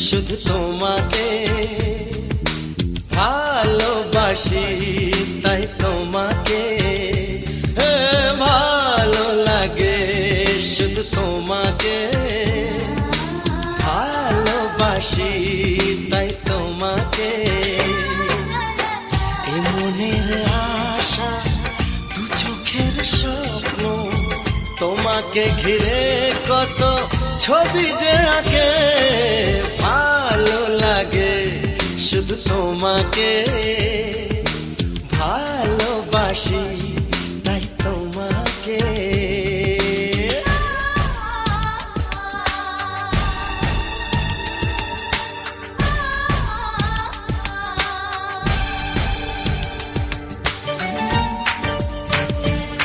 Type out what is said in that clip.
শুধু তোমাকে ভালোবাসি, তাই তোমাকে ভালো লাগে, শুধু তোমাকে ভালোবাসি, তাই তোমাকে। এ মনের আশা, দু চোখের স্বপ্ন, তোমাকে ঘিরে কত ছবি যে আঁকে, ভালো লাগে, শুধু তোমাকে ভালোবাসি।